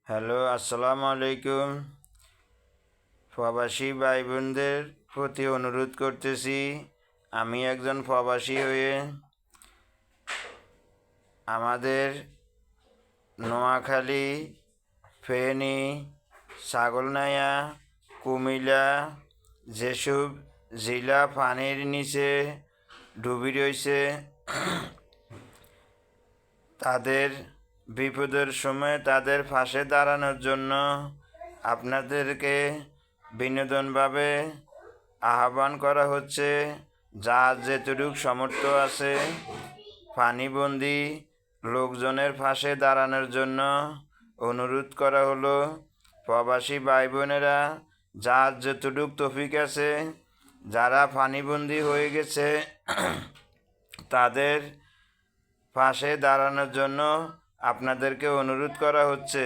Hello, আসসালামু আলাইকুম। প্রবাসী ভাই বোনদের প্রতি অনুরোধ করতেছি, আমি একজন প্রবাসী হয়ে আমাদের নোয়াখালী, ফেনী, ছাগলনাইয়া, কুমিল্লা যেসব জেলা পানির নিচে ডুবে রয়েছে, তাদের বিপদের সময় তাদের পাশে দাঁড়ানোর জন্য আপনাদেরকে বিনোদনভাবে আহ্বান করা হচ্ছে। যার যেটুকু সামর্থ্য আছে পানিবন্দী লোকজনের পাশে দাঁড়ানোর জন্য অনুরোধ করা হলো। প্রবাসী ভাই বোনেরা, যার যতটুক তৌফিক আছে, যারা পানিবন্দী হয়ে গেছে তাদের পাশে দাঁড়ানোর জন্য আপনাদেরকে অনুরোধ করা হচ্ছে।